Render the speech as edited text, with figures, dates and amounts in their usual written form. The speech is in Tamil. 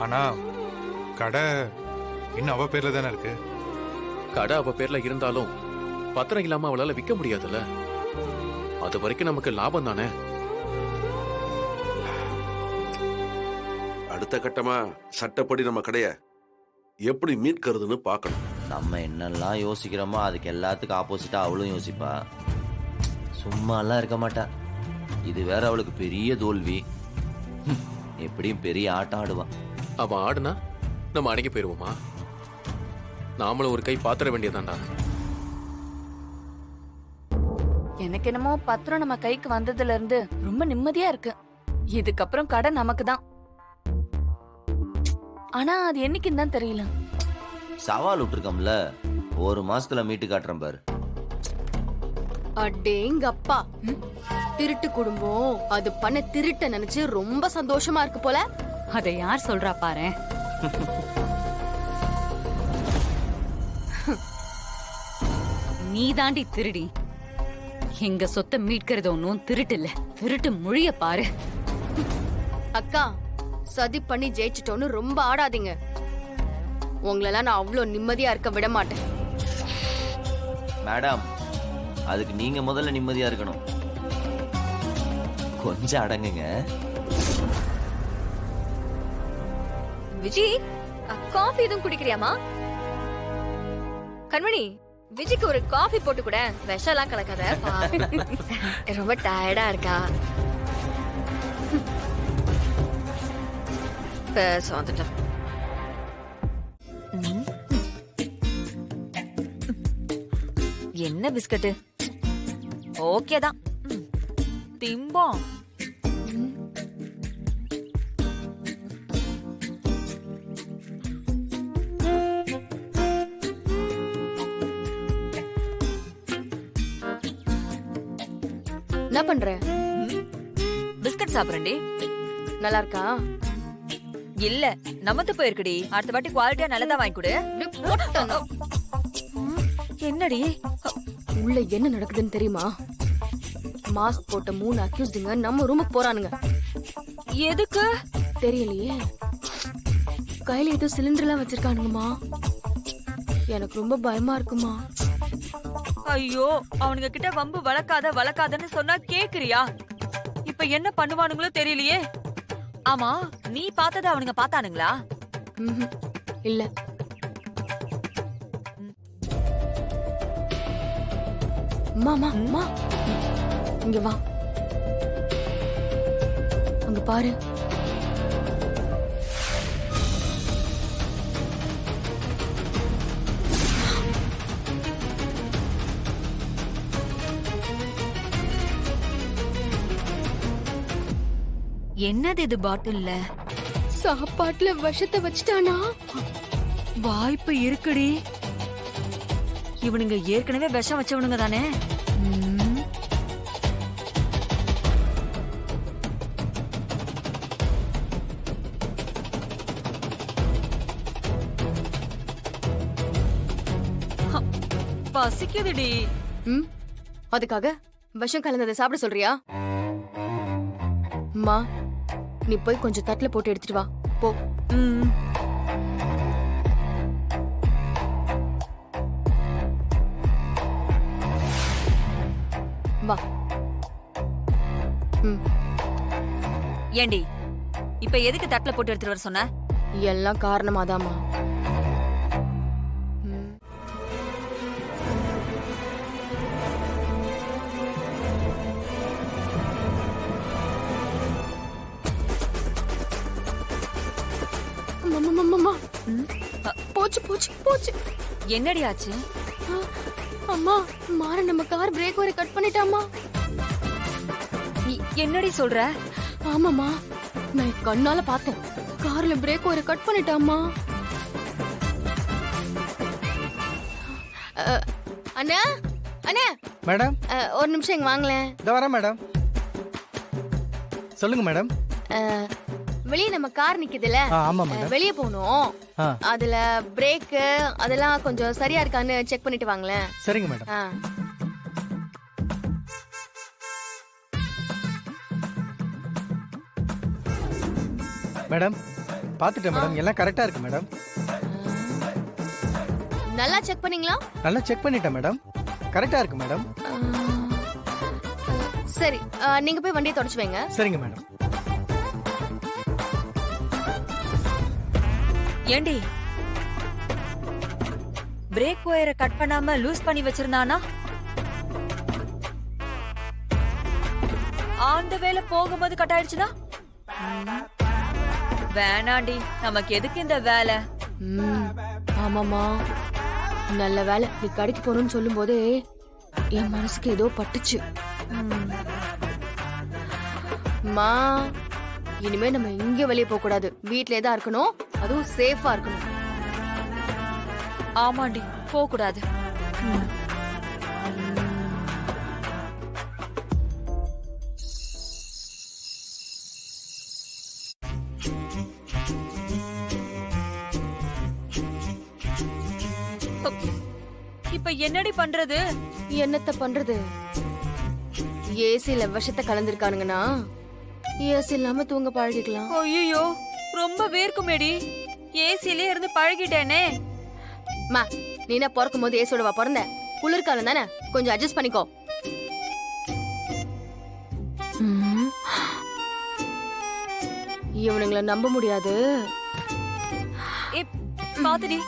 ஆனா கடை இன்னும் அவ பேர்ல தானே இருக்கு. கடை அவ பேர்ல இருந்தாலும் பத்திரம் இல்லாம அவளால விற்க முடியாதுல்ல. அது வரைக்கும் நமக்கு லாபம் தானே. அடுத்த கட்டமா சட்டப்படி நம்ம கடைய எப்படி மீட்கிறதுன்னு பார்க்கணும். நம்ம என்னெல்லாம் யோசிக்கிறோமோ அதுக்கு எல்லாத்துக்கும் ஆப்போசிட்டா அவளும் யோசிப்பா. சும்மாலாம் இருக்க மாட்டா. இது வேற அவளுக்கு பெரிய தோல்வி. எப்படியும் பெரிய ஆட்டம் ஆடுவான். அவன் ஆடுனா நம்ம அடங்கி போயிருவோமா? நாமளும் ஒரு கை பாத்திர வேண்டியதாண்டா. எனக்கு என்னமோ பத்திரம் நம்ம கைக்கு வந்ததுல இருந்து ரொம்ப நிம்மதியா இருக்கு. இதுக்கப்புறம் கடை நமக்கு தான். ஆனா அது என்னைக்குன்னு தான் தெரியல. சவால் விட்டுருக்கோம்ல, ஒரு மாசத்துல மீட்டு காட்டுறேன் பாரு. அடேங்கப்பா, திருட்டு குடும்பம் அது பண்ண திருட்ட நினைச்சு ரொம்ப சந்தோஷமா இருக்கு போல. அதை யார் சொல்றா பாரு. நீ தாண்டி திருடி. எங்க சொத்தை மீட்கிறது ஒன்னும் திருட்டு இல்ல, திருட்டு மொழிய பாரு. அக்கா, சதி பண்ணி ஜெயிச்சிட்டோன்னு ரொம்ப ஆடாதீங்க. உங்களெல்லாம் நான் அவ்வளோ நிம்மதியா இருக்க விட மாட்டேன். மேடம், அதுக்கு நீங்க முதல்ல நிம்மதியா இருக்கணும். கொஞ்சம் அடங்குங்க. விஜி, காஃபி எதுவும் குடிக்கிறியாமா? கண்மணி, விஜிக்கு ஒரு காஃபி போட்டு கூட. விஷம்லாம் கலக்காத. ரொம்ப டயர்டா இருக்கா. பேச வந்துட்டேன். என்ன பிஸ்கட்டு? ஓகே தான். திம்போம். என்ன பண்ற? பிஸ்கட் சாப்பிடுறேன்டி. நல்லா இருக்கா? இல்ல, நமத்து போயிருக்குடி. அடுத்த வாட்டி குவாலிட்டியா நல்லதா வாங்கி கொடு. என்னடி உள்ள என்ன நடக்குதுன்னு தெரியுமா? மாஸ்க் போட்ட 3 அக்யூஸ்டுங்க நம்ம ரூமுக்கு போறானுங்க. எதுக்கு தெரியலையே. கையில ஏதோ சிலிண்டர்லாம் வச்சிருக்கானுங்கம்மா. எனக்கு ரொம்ப பயமா இருக்குமா. ஐயோ, அவனுங்க கிட்ட வம்பு வளர்க்காதன்னு சொன்னா கேக்குறியா? இப்ப என்ன பண்ணுவானுங்களோ தெரியலையே. ஆமா, நீ பார்த்தத அவனுங்க பார்த்தானுங்களா? இல்ல. மாமா, இங்க வா. அங்க பாரு. என்னது இது பாட்டில்ல? சாப்பாட்டுல விஷத்தை வச்சுட்டானா? வாய்ப்பு இருக்குடி. இவனுங்க ஏற்கனவே விஷம் வச்சவனுங்க தானே. பசிக்குதுடி. அதுக்காக விஷம் கலந்ததை சாப்பிட சொல்றியா? அம்மா, நீ போய் கொஞ்சம் தட்டுல போட்டு எடுத்துட்டு வா போ. வா. ஏண்டி, இப்ப எதுக்கு தட்டுல போட்டு எடுத்துட்டு வர சொன்ன? எல்லாம் காரணமாதாம்மா. போச்சு போச்சு போச்சு. என்னடி ஆச்சு? அம்மா, மாற நம்ம கார் பிரேக் வரை கட் பண்ணிட்டாமா. என்னடி சொல்ற? ஆமாமா, நான் கண்ணால பார்த்தேன். கார்ல பிரேக் வரை கட் பண்ணிட்டாமா. அண்ணா, அண்ணா. மேடம், ஒரு நிமிஷம் இங்க வாங்களேன். இதோ வரேன் மேடம். சொல்லுங்க மேடம். வெளியே நம்ம கார் நிக்குதுல, ஆமா மேடம். வெளியே போகணும். அதுல பிரேக் அதெல்லாம் கொஞ்சம் சரியா இருக்கான்னு செக் பண்ணிட்டு வாங்களேன். சரிங்க மேடம். மேடம், பார்த்துட்டேன் மேடம், எல்லாம் கரெக்டா இருக்கு மேடம். நல்லா செக் பண்ணீங்களா? நல்லா செக் பண்ணிட்டேன் மேடம், கரெக்டா இருக்கு மேடம். சரி, நீங்க போய் வண்டியை தொடச்சு வைங்க. சரிங்க மேடம். ஏண்டி பிரேக் ஒயரை கட் பண்ணாம லூஸ் பண்ணி வச்சிருந்தானா? அந்த வேலை போகும்போது கட் ஆயிடுச்சுன்னா வேணாண்டி, நமக்கு எதுக்கு இந்த வேலை? ஆமாமா, நல்ல வேலை நீ கடைக்கு போறோம்னு சொல்லும் போதே என் மனசுக்கு ஏதோ பட்டுச்சு. மா, இனிமே நம்ம இங்க வெளியே போக கூடாது, வீட்லயே தான் இருக்கணும், அதுவும் சேஃபா இருக்கணும். ஆமாண்டி, போக கூடாது. இப்ப என்னடி பண்றது? என்னத்த பண்றது? ஏசில விஷத்தை கலந்துருக்கானுங்கன்னா ஏசி இல்லாம தூங்க பழகிக்கலாம். ஐயோ, ரொம்ப வேர்க்குமேடி, ஏசிலே இருந்து பழகிட்டேனே. மா, நீ என்ன பிறக்கும் போது ஏசியோடவா பிறந்த? குளிர்காலம் தானே, கொஞ்சம் அட்ஜஸ்ட் பண்ணிக்கோ. இவனுங்களை நம்ப முடியாது. பாத்துடி,